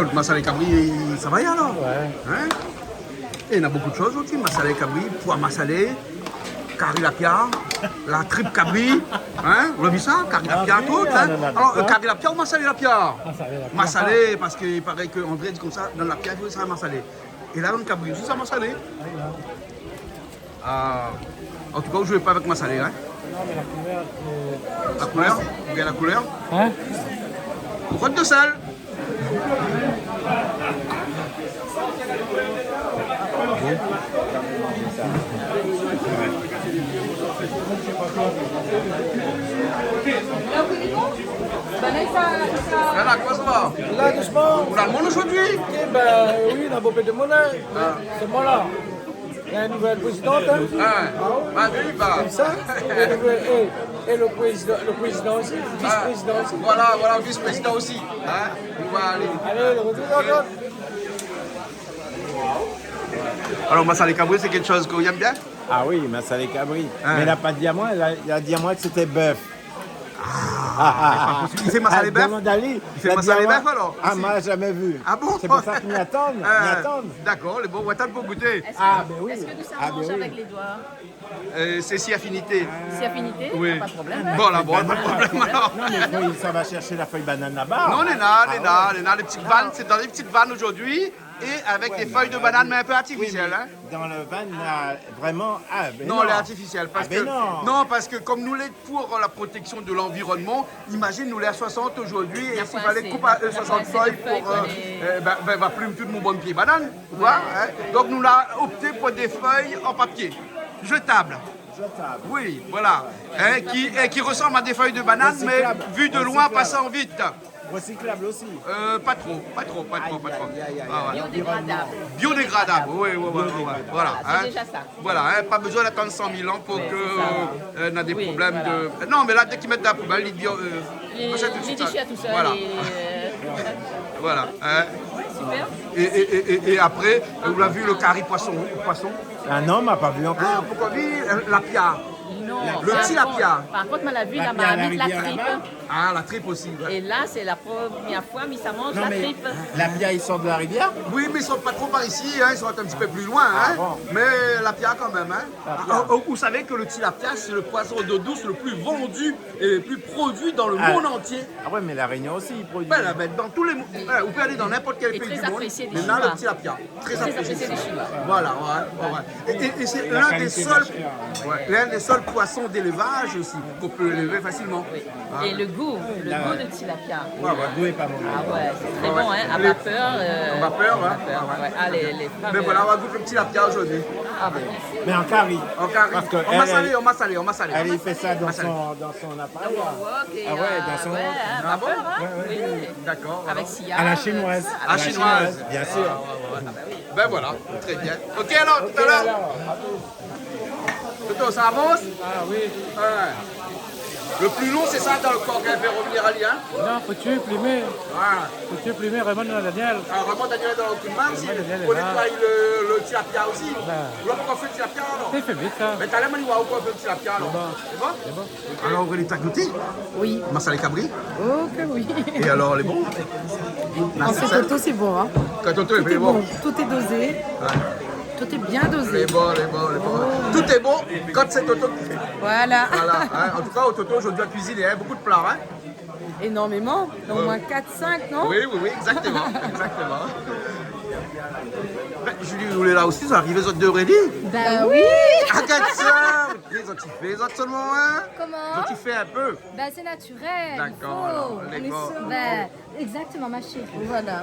que le masala cabri, ça va y alors? Ouais. Hein? Et il y en a beaucoup de choses aussi. Masala cabri, pois masalé, curry lapia, la tripe cabri. Hein? Vous l'avez vu ça? Curry lapia, oui, tout. on Hein? en a Alors, pas. curry lapia ou masalé lapia? Masalé lapia. Masalé, parce qu'il paraît qu'André dit comme ça, dans la lapia, il faut ça masalé. Et là, dans le cabri aussi, ça masalé. Ah, en tout cas, vous ne jouez pas avec masalé. Hein? Non, mais la couleur, La couleur? Vous voyez la couleur? Hein? Rotte de sel. Voilà, comment ça va? Là, doucement. On a le monde aujourd'hui? Eh ben, oui, on a beaucoup de monde. C'est moi là. Il y a une nouvelle présidente. Hein. Bah oui, bah. Comme ça. Et le président aussi, le vice-président aussi. Voilà, le vice-président aussi. Hein? On va aller. Allez, le retour d'ordre. Alors, Massalé Cabri, c'est quelque chose que vous aimez bien? Ah oui, massalé cabri. Hein. Mais il n'a pas dit à moi, il a dit à moi que c'était bœuf. Il fait Massalé bœuf? Demande à lui. Il fait a dit massalé à moi- bœuf, alors? Ah, Aussi. moi, jamais vu. Ah bon? C'est pour ça qu'ils m'y attendent. M'y attendent. D'accord, les bons, on va attendre pour goûter. Ah, ben oui. Est-ce que nous Ah, s'arrange ben oui. avec les doigts? C'est si affinité. Si affinité, Oui. pas de problème. Bon, là, bon, pas de problème alors. Non, mais oui, ça va chercher la feuille banane là-bas. Non, on est là, les petites vannes, c'est dans les petites vannes aujourd'hui. Et avec des feuilles de banane, mais un peu artificielles. Hein? Dans le van, là, vraiment. Ah, ben Non, les artificielles. Parce Ah, ben que, non. parce que comme nous l'êtes pour la protection de l'environnement, imagine nous les à 60 aujourd'hui et s'il pas fallait assez. couper à Il y a 60 pas assez feuilles de pour. feuilles pour les- Va plume tout mon bon pied banane. Tu vois, hein? Donc nous avons opté pour des feuilles en papier, jetables. Oui, voilà. Hein, qui ressemblent à des feuilles de banane, mais Recyclables. vu de loin, Recyclables. passant vite. Recyclable aussi. Pas trop. Ah, ouais. Biodégradable. Biodégradable, oui, voilà. c'est hein. déjà ça. Voilà, hein, pas besoin d'attendre 100 000 ans pour Oui, que c'est ça. on a des Oui, problèmes voilà. de. Non, mais là, dès qu'ils mettent dans la poubelle, ils disent. Les déchets tout seul. Voilà, voilà. Hein. Super. Et après, vous l'avez vu le curry poisson. Ah non, m'a pas vu Ah, encore. pourquoi vu la pia? Non. Le par tilapia. contre- Par contre, on l'a vu, La là, pierre à m'a la mis la rivière tripe. là-bas. Ah, la tripe aussi. Ouais. Et là, c'est la première fois, mais ça mange Non, la mais tripe. la bière, ils sortent de la rivière. Oui, mais ils sont pas trop par ici, hein, ils sont un petit peu plus loin. Hein. bon. Mais la pia quand même. Hein. Vous savez que le tilapia, c'est le poisson d'eau douce le plus vendu et le plus produit dans le Ah. monde entier. Ah ouais, mais la Réunion aussi, ils produisent. Ben, là, ben, dans tous les, vous pouvez aller dans n'importe quel Et pays très du monde. apprécié des Mais là, le Chinois. tilapia, très Très apprécié. apprécié des Chinois. Voilà, ouais. Et c'est La l'un des qualité seuls, de la chair. l'un des seuls poissons d'élevage aussi qu'on peut élever facilement. Ah. Et le goût de tilapia. Ouais, le goût est pas bon. Ah ouais, c'est très bon, hein, à Les- vapeur. À vapeur, hein. Ouais. Ah, les Mais fameux. voilà, on va goûter le tilapia aujourd'hui. Ah ben, Mais en curry. En curry. Parce que On m'a salé. Elle, il fait ça dans Massalé. son appareil. là. wok et, Ah ouais, dans son ouais, wok. hein, Ah bon? vapeur, hein, oui. D'accord. Avec sillage. À la chinoise. À la chinoise. Bien sûr. Ben voilà, très bien. Ok alors, tout à l'heure. Toto, ça avance? Ah oui. Ouais. Le plus long, c'est ça dans le corps qu'elle fait revenir à lien. Non, faut tuer plumer. Voilà. Faut tuer plumer, Raymond Daniel. Alors vraiment, Daniel est dans le coup de main aussi. Daniel est On là. nettoie le tilapia aussi. Vous l'avez encore fait le tilapia alors? C'est fait vite, ça. Mais t'as l'air de voir pourquoi on fait le tilapia alors? C'est bon? Alors, Aurélie, t'as goûté? Oui. Massalé cabri. Oh que oui. Et alors, les bons? En fait, Toto, c'est bon. Hein. Quand Toto est Tout est bon. bon. Tout est dosé. Tout est bien dosé. Les bons. Tout est bon quand c'est Toto qui fait. Voilà. Voilà. Hein. En tout cas, au Toto, aujourd'hui, à cuisiner, hein, beaucoup de plats. Hein. Énormément. Au moins 4-5, non? Oui, exactement. Ben, Julie, vous voulez là aussi, vous arrivez, les autres d'Aurélie? Ben oui. Regarde ça! Les autres, ils font seulement, hein? Comment? Les autres, ils font un peu. Ben c'est naturel. D'accord, alors, les gars. Ben, exactement ma chérie. Voilà.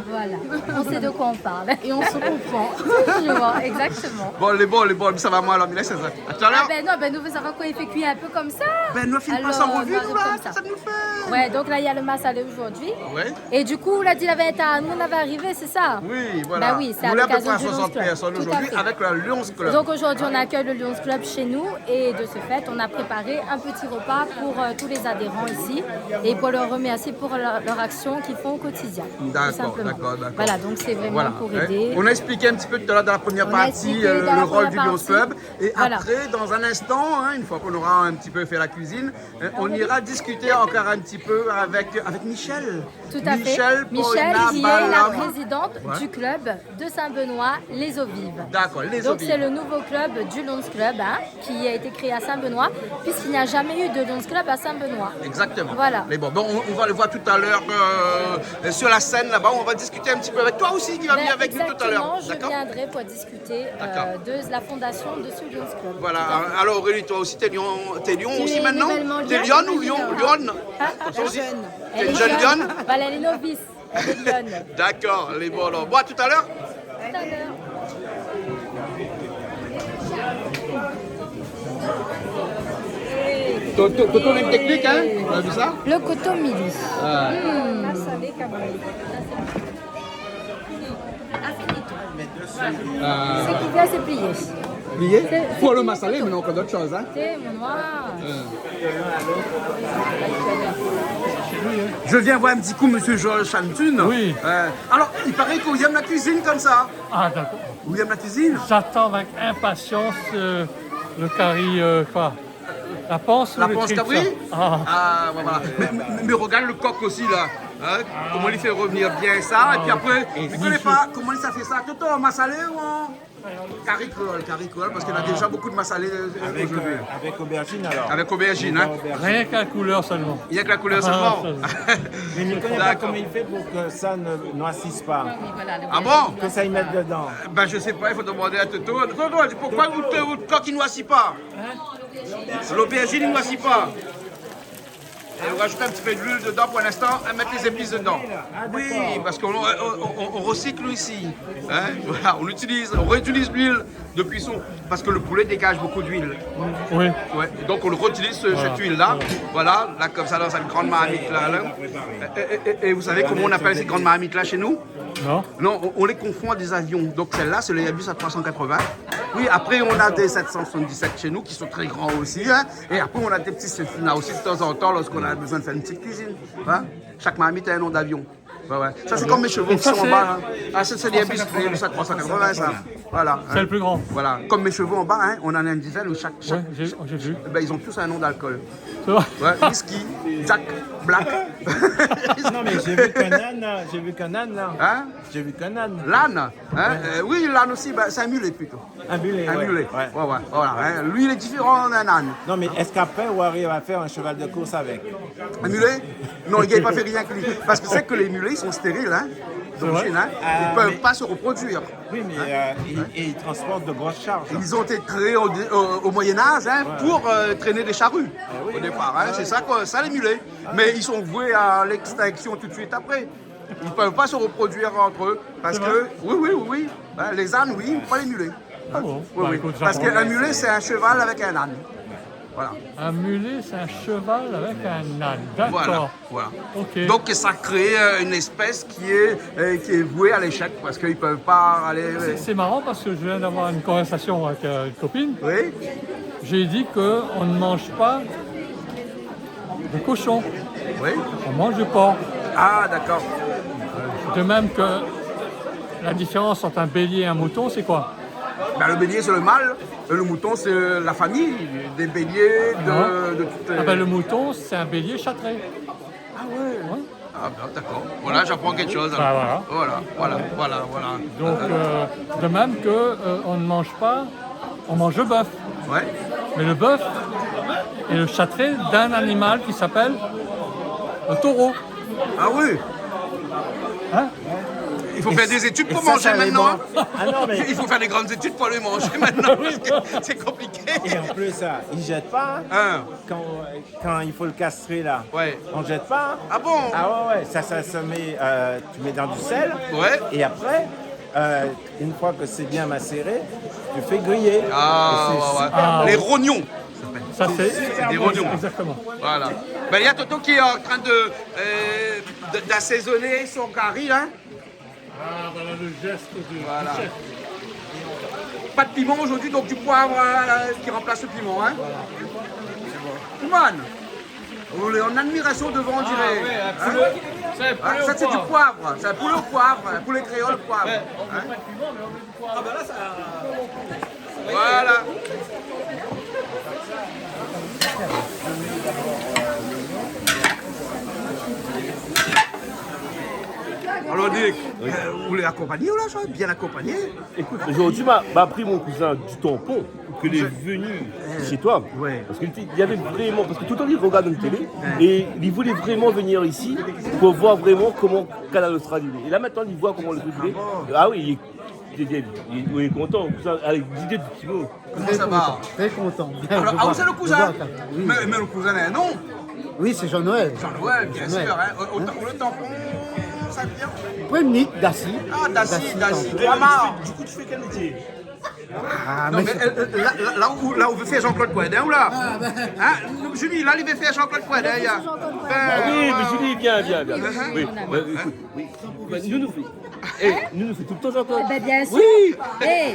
On sait de quoi on parle. Et on se comprend. Toujours, exactement. Bon, les bons, ça va moi alors, mais là, c'est ça. À tout à Ah l'heure? ben non, ben nous veut savoir quoi il fait cuire un peu comme ça. Ben, nous, filme pas Alors, sans revue, on nous, va là, comme ça. ça nous fait. Ouais, donc là il y a le massalé aujourd'hui. Ouais. Et du coup, là, dit la vérité, nous on avait arrivé, c'est ça? Oui, voilà. Ben oui, c'est à Nous, là, à peu l'occasion près à du Lions 60 Club. personnes Tout à aujourd'hui fait. avec le Lions Club. Donc aujourd'hui, on accueille le Lions Club chez nous et de ce fait, on a préparé un petit repas pour tous les adhérents ici et pour leur remercier pour leur action qu'ils font font au quotidien. tout D'accord, simplement. d'accord. Voilà, donc c'est vraiment Voilà. pour Hein. aider. On a expliqué un petit peu tout à l'heure dans la première On a partie expliqué dans la le rôle première du Lions partie. Club. Et Voilà. après, dans un instant, hein, une fois qu'on aura un petit peu fait la cuisine, on ira discuter encore un petit peu avec Michel. Tout à Michel fait. Michel, Poina qui est Balam. la présidente Ouais. du club de Saint-Benoît, les Eaux Vives. D'accord, les Donc Eaux Vives. c'est le nouveau club du Lions Club hein, qui a été créé à Saint-Benoît, puisqu'il n'y a jamais eu de Lions Club à Saint-Benoît. Exactement. Voilà. Mais bon, on va le voir tout à l'heure sur la scène là-bas. On va discuter un petit peu avec toi aussi qui va venir avec nous tout à l'heure. Exactement, je viendrai pour discuter de la fondation de ce Lions Club. Voilà. Alors Aurélie, toi aussi, t'es Lyon aussi es maintenant? nouvellement T'es Lyon, Lyon ou Lyon? j'imagine. Lyon? Comme ça, on dit. Jeune. T'es une jeune Lyon? Voilà, elle est novice. Elle est lionne. D'accord, les bons. Alors, bon, à tout à l'heure. Tout à l'heure. Toto une technique, hein? On a vu ça? Le coton midi. C'est qui vient se plier. Plié? Pour le massalé, mais on encore d'autres choses, hein? C'est mon noir. Je viens voir un petit coup, monsieur Georges Chantune. Oui. Alors, il paraît qu'on aime la cuisine comme ça. Ah, d'accord. Vous aimez la cuisine? J'attends avec impatience le curry, quoi. La panse ou La le panse tripe, cabri? ça Ah, voilà. Mais regarde le coq aussi, là. Hein? Comment il fait revenir bien ça. Et puis après, je ne connais pas comment ça fait ça. Toto, en massalé ou en curry créole, parce qu'il y a déjà beaucoup de massalé aujourd'hui. Avec aubergine alors. Avec aubergine, hein? Rien qu'à la couleur seulement. Il n'y a que la couleur seulement. Mais je ne connais pas D'accord. comment il fait pour que ça ne noississe pas. Ah bon? Que ça y mette dedans. Ben je sais pas, il faut demander à Toto. Toto, pourquoi votre coq il ne noissit pas? L'aubergine il ne noissit pas. Et on rajoute un petit peu d'huile dedans pour l'instant et mettre les épices dedans. Oui, parce qu'on on recycle ici. Hein? Voilà, on réutilise l'huile de cuisson parce que le poulet dégage beaucoup d'huile. Oui. Ouais, et donc on le réutilise cette huile-là. Voilà, là comme ça dans cette grande marmite là. Et vous savez comment on appelle ces grandes marmites là chez nous? Non? Non, on les confond à des avions. Donc celle-là, c'est le Airbus A380. Oui, après on a des 777 chez nous qui sont très grands aussi. Hein. Et après on a des petits Cessna aussi de temps en temps lorsqu'on a besoin de faire une petite cuisine. Hein. Chaque marmite a un nom d'avion. Ouais, ouais. Ça c'est comme mes chevaux qui ça, sont en c'est- bas. Hein. Ah, ça c'est l'Airbus A380 ça. Voilà. Hein. C'est le plus grand. Voilà. Comme mes chevaux en bas, hein, on en a une dizaine où chaque Oui, j'ai vu. ben, ils ont tous un nom d'alcool. C'est vrai. Ouais, whisky, Jack, Black. Non mais j'ai vu qu'un âne là. J'ai vu qu'un âne là. Hein? J'ai vu qu'un âne. L'âne, hein? Oui, l'âne aussi, ben, c'est un mulet plutôt. Un mulet. Un ouais. mulet. Ouais. Ouais, ouais, voilà. Hein. Lui, il est différent d'un âne. Non mais est-ce qu'après on arrive à faire un cheval de course avec? Un mulet? Non, il n'a pas fait rien que lui. Parce que c'est que les mulets, ils sont stériles, hein? D'origine, hein? Ils ne peuvent mais- pas se reproduire. Oui mais ils transportent de grosses charges. Ils ont été créés au Moyen-Âge hein, pour traîner des charrues au départ. Hein. C'est ça, ça les mulets. Mais ils sont voués à l'extinction tout de suite après. Ils ne peuvent pas se reproduire entre eux. Parce que, oui. Hein, les ânes, oui, pas les mulets. Ah bon? Oui, Bah, oui. écoute, Parce j'apprends. qu'un mulet, c'est un cheval avec un âne. Voilà. Un mulet, c'est un cheval avec un âne. D'accord. Voilà. Ok. Donc ça crée une espèce qui est vouée à l'échec parce qu'ils ne peuvent pas aller. C'est marrant parce que je viens d'avoir une conversation avec une copine. Oui, J'ai dit qu'on ne mange pas de cochon, oui. on mange du porc. Ah, d'accord. De même que la différence entre un bélier et un mouton, c'est quoi? Ben, le bélier, c'est le mâle. Et le mouton, c'est la famille des béliers, de toutes. Ah ben, le mouton, c'est un bélier châtré. Ah ouais. Ouais. Ah ben, d'accord. Voilà, j'apprends quelque chose. alors. Bah, Voilà. Donc, de même que on ne mange pas, on mange le bœuf. Ouais. Mais le bœuf est le châtré d'un animal qui s'appelle le taureau. Ah oui. Hein? Il faut faire des études pour ça, manger ça les maintenant. mange. Ah non, mais- Il faut faire des grandes études pour les manger maintenant parce que c'est compliqué. Et en plus ça, ils jettent pas. Hein. Hein. Quand il faut le castrer là. Ouais. On jette pas. Hein. Ah bon? Ah ouais. Ça se met. Tu mets dans du sel. Ouais. Et après, une fois que c'est bien macéré, tu fais griller. Ah, Et c'est ouais, ouais. super bon. Les rognons. Ça, c'est des rognons. Exactement. Voilà. Ben, il y a Toto qui est en train d'assaisonner son curry, hein. Ah, voilà le geste du Voilà. chef. Pas de piment aujourd'hui, donc du poivre qui remplace le piment, hein. Kuman, on est en admiration devant, on dirait. Hein? Ah, ça, c'est du poivre. C'est un poulet au poivre, un poulet créole au poivre. Hein? Ah ben là, ça... Voilà. Alors, Dick, vous voulez accompagner ou là, ça? Bien accompagné? Écoute, aujourd'hui m'a pris mon cousin du tampon qu'il est venu chez toi. Ouais. Parce qu'il y avait vraiment. Parce que tout le temps il regarde une télé et il voulait vraiment venir ici pour voir vraiment comment Canal Australie est. Et là maintenant il voit comment le truc est. Ah oui, il est content. Avec l'idée du petit mot. Comment ça va? Très content. Alors, ah, c'est le cousin? Mais le cousin a un nom? Oui, c'est Jean-Noël. Jean-Noël, bien sûr. Hein. Le tampon, ça vient? Premier Daci. Ah, Daci. Du coup, tu fais quel métier? Ah, Non, mais là où veut faire Jean-Claude Poidin, ou là? Hein? Julie, là, il veut faire Jean-Claude Poidin. Ah oui, mais Julie, viens. Oui, écoute, oui. Nous fait tout le temps Jean-Claude. Ben, bien sûr. Oui.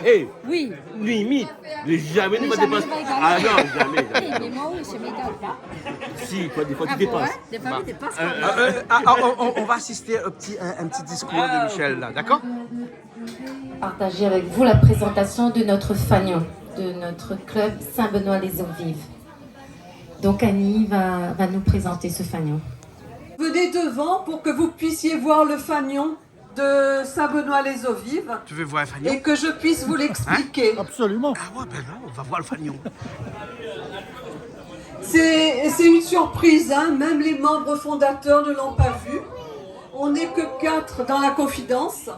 Eh, oui. Limite, mais jamais nous va Jamais dépasser. je vais égaler. Ah non, jamais. Oui, mais moi, oui, je m'égale pas. Si, quoi, des fois tu Ah bon, dépasses. hein? Des fois, tu dépasses On va assister à un petit discours de Michel, là, d'accord? Partager avec vous la présentation de notre fanion, de notre club Saint-Benoît-les-Eaux-Vives. Donc Annie va nous présenter ce fanion. Venez devant pour que vous puissiez voir le fanion de Saint-Benoît-les-Eaux-Vives Tu veux voir un fanion? et que je puisse vous l'expliquer. absolument. Ah ouais, ben non, on va voir le fanion. C'est une surprise, hein? Même les membres fondateurs ne l'ont pas vu. On n'est que 4 dans la confidence.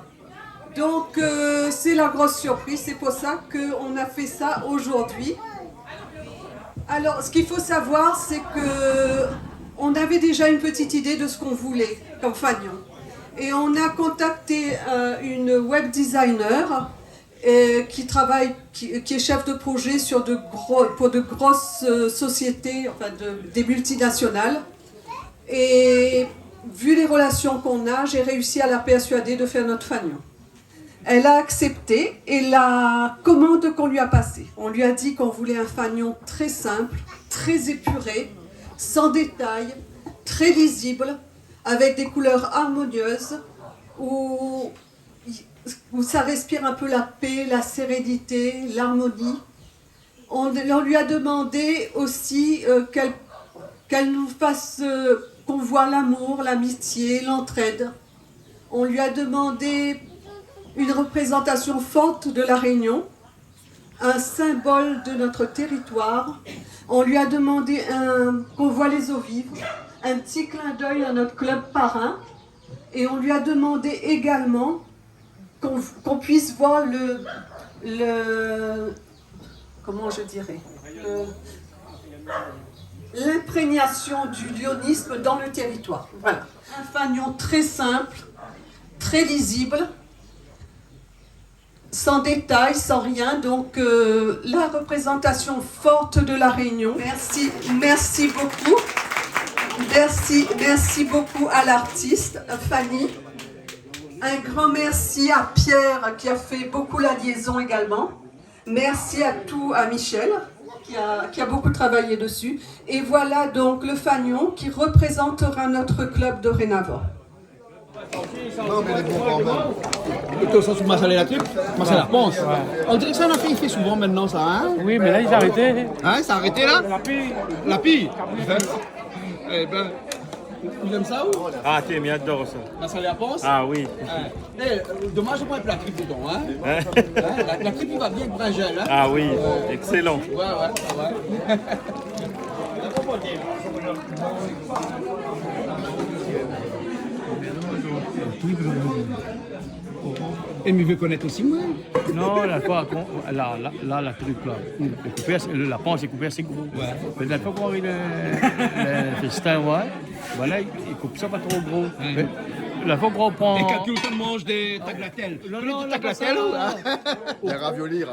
Donc c'est la grosse surprise, c'est pour ça qu'on a fait ça aujourd'hui. Alors ce qu'il faut savoir, c'est que on avait déjà une petite idée de ce qu'on voulait comme fanion. Et on a contacté une web designer qui travaille, qui est chef de projet pour de grosses sociétés, enfin des multinationales. Et vu les relations qu'on a, j'ai réussi à la persuader de faire notre fanion. Elle a accepté et la commande qu'on lui a passée. On lui a dit qu'on voulait un fanion très simple, très épuré, sans détails, très lisible, avec des couleurs harmonieuses, où ça respire un peu la paix, la sérénité, l'harmonie. On lui a demandé aussi qu'elle nous fasse, qu'on voit l'amour, l'amitié, l'entraide. On lui a demandé une représentation forte de la Réunion, un symbole de notre territoire. On lui a demandé qu'on voit les eaux vives, un petit clin d'œil à notre club parrain. Et on lui a demandé également qu'on puisse voir comment je dirais, l'imprégnation du lyonisme dans le territoire. Voilà. Un fanion très simple, très lisible, sans détail, sans rien. Donc la représentation forte de la Réunion. Merci beaucoup. Merci beaucoup à l'artiste Fanny. Un grand merci à Pierre qui a fait beaucoup la liaison également. Merci à Michel qui a beaucoup travaillé dessus. Et voilà donc le fanion qui représentera notre club dorénavant. Non, mais les bons quand même. Tout ça sur la tripe, la pense. On dirait que ça en a fait souvent maintenant, ça, hein? Oui, mais là, ils ont arrêté. Hein, ça a arrêté là? La pille. Eh ben, vous aimez ça ou? Ah, tiens, mais j'adore ça. La salée à pense? Ah oui. Dommage, je prends la tripe dedans, hein? La tripe, il va bien être bringelle, hein? Ah oui, excellent. Ouais. Et mais veut connaître aussi moi? Non, la truc là. La panse est coupée assez gros. Mais la fois qu'on a eu le festin, ouais, voilà, il coupe ça pas trop gros. La fois qu'on prend... Et quand tout le monde mange des tagliatelles. Non, Des tagliatelles Les raviolis.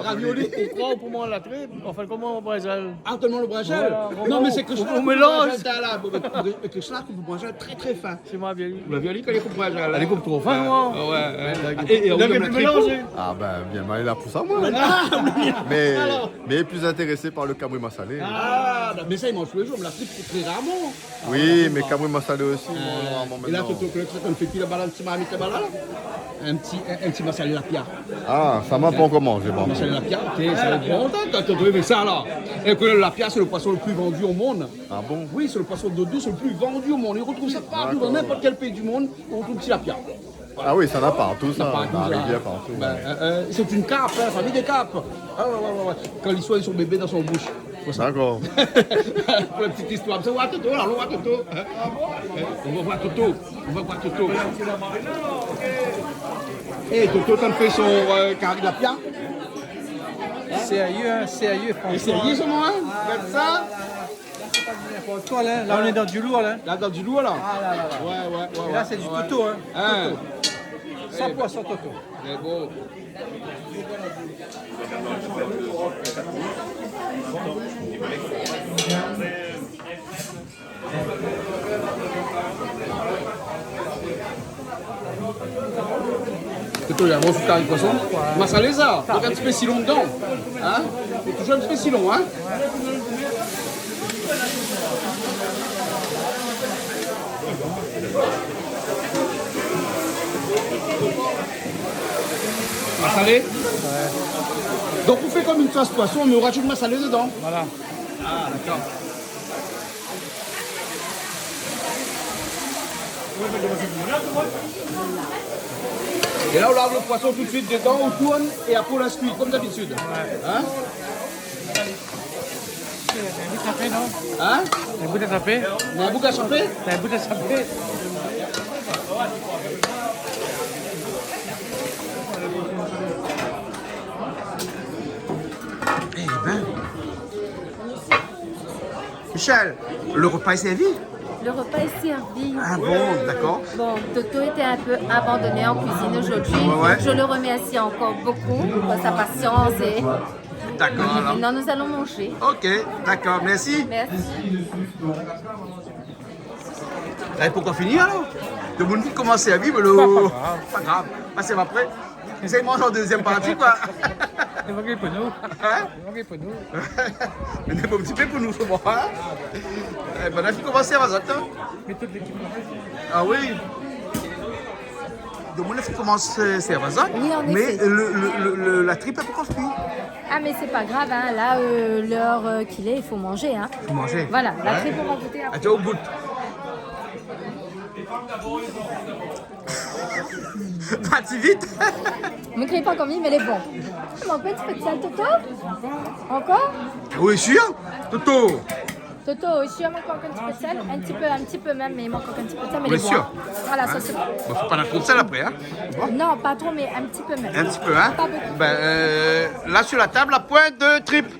Pourquoi pour moi la tripe? On fait comment au Brésil? Ah, tout le monde le brachel. Voilà, Non, mais c'est que je on mélange. que cela coupe le brachel très très fin. C'est moi bien. Le violi, quand il coupe le brachel. Elle coupe trop fin, moi. Ouais. Et on Il aime avait la pu tripe. mélanger. Ah ben, bien mal là pour ça, moi. Mais plus intéressé par le cabri massalé. Ah, mais ça, il mange tous les jours, mais la tripe, c'est très rarement. Oui, mais cabri massalé aussi, moi, rarement Et là, maintenant. on ne fait plus la balade, tu m'as mis ta balade. Un petit massalé la pia. Ah, ça m'a pas encore mangé, bon. Massalé la pia, ok, ça va être bon, quand tu as ça là. Et que la pia, c'est le poisson le plus vendu au monde. Ah bon? Oui, c'est le poisson d'eau douce le plus vendu au monde. On retrouve ça partout, dans n'importe quel pays du monde, on retrouve petit la pia. Ah oui, ça n'a partout, ça. Partout, Dans la ça. rivière, partout. Ben, c'est une carpe, hein, famille des carpes. Ah ouais. Quand il soigne son bébé dans son bouche. D'accord. Pour la petite histoire. On va voir Toto, là, on va voir Toto. On va voir Toto. Et Toto, t'as fait son carré de la pia. CAE, Et c'est lié ce moment, hein? Regarde ça. N'importe quoi, là. Là, on est dans du lourd, là. Là, dans du lourd, là. Ah, là. Ouais. Et là, c'est du toto, hein. Hein? 100 poissons toto. Mais bon. Toto, il y a un bon carré de poisson. Massalé ça. Donc un petit peu si long dedans. Hein? C'est toujours un petit peu si long, hein? Massalé? Ouais. Donc on fait comme une trace poisson, mais on rajoute massalé dedans. Voilà. Ah, d'accord. Et là, on lave le poisson tout de suite dedans, on tourne et après on la cuit, comme d'habitude. Hein? T'as un bout de sapé, non? Hein? T'as un bout de sapé? On a un bouc à chaper? T'as un bout de sapé? Eh ben. Michel, le repas est servi? Le repas est servi. Ah bon, d'accord. Bon, Toto était un peu abandonné en cuisine aujourd'hui. Ouais. Je le remercie encore beaucoup pour sa patience et D'accord, alors. maintenant nous allons manger. Ok, d'accord, merci. Merci. Et pourquoi finir alors? Le monde qui commence à vivre, le. Pas grave. Ah, c'est après. Ils allent manger en deuxième partie, quoi. C'est manqué pour nous. Hein? C'est manqué pour nous. Mais c'est un petit peu pour nous, ce moment. Hein? Eh ben, là, il commence à faire Mais toute l'équipe. Ah oui. Donc, on a fait commencer à faire ça. Oui, en Mais effet. la tripe est pas construite. Ah mais c'est pas grave, hein. Là l'heure qu'il est, il faut manger. Hein. Faut manger. Voilà, la Hein? tripe on va goûter Ah, après. tu vois, au bout. Pas si vite. Ne criez pas comme il, mais elle est bon. Tu manques un petit peu de sel, Toto? Encore? Oui, sûr. Toto. Toto, aussi, il manque encore un petit peu de sel. Un petit peu même, mais il manque encore un petit peu de sel. Mais Oui, il est bon. sûr. Hein. Voilà, ça c'est bon. Bon, faut pas en trop de sel après, hein. Non, pas trop, mais un petit peu même. Un petit peu, hein. Pas beaucoup. Ben, là, sur la table, la pointe de tripes.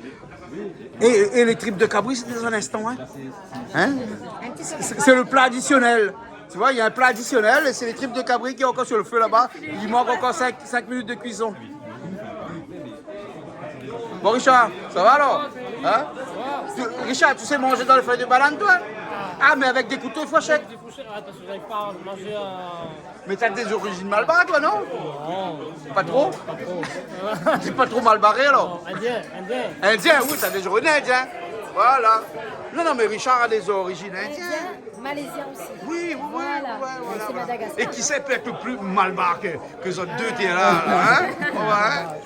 Et les tripes de cabri, c'est dans un instant, hein. C'est le plat additionnel. Tu vois, il y a un plat additionnel et c'est les tripes de cabri qui est encore sur le feu là-bas. Il manque encore 5 minutes de cuisson. Bon, Richard, ça va alors? Hein? Richard, tu sais manger dans les feuilles de banane, toi? Ah, mais avec des couteaux et fourchettes. Mais t'as des origines mal barrées, toi, non? Non. Pas trop? C'est pas trop mal barré, alors? Indien. Indien, oui, t'as des origines indiennes. Voilà. Non, mais Richard a des origines indiennes. Indien, malaisien aussi. Oui, Voilà. voilà. C'est Madagascar. Et qui sait peut-être plus mal barré que les autres deux, t'es là, hein?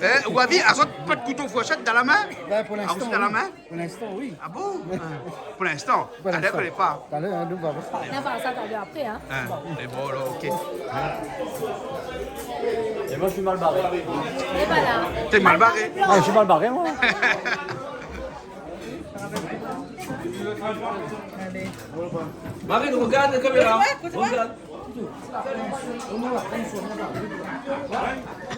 Ouais. Wabi, a pas de couteau fourchette dans la main? Ben, pour Ah, l'instant, aussi dans la main? Pour l'instant, oui. Ah bon? Pour l'instant. Ah, d'accord, elle est pas. Allez, nous va. On va ça t'as vu après, hein. Et bon, là, ok. Et moi, je suis mal barré. Et voilà. T'es mal barré. Ah, je suis mal barré, moi. Marine, regarde la caméra. Regarde.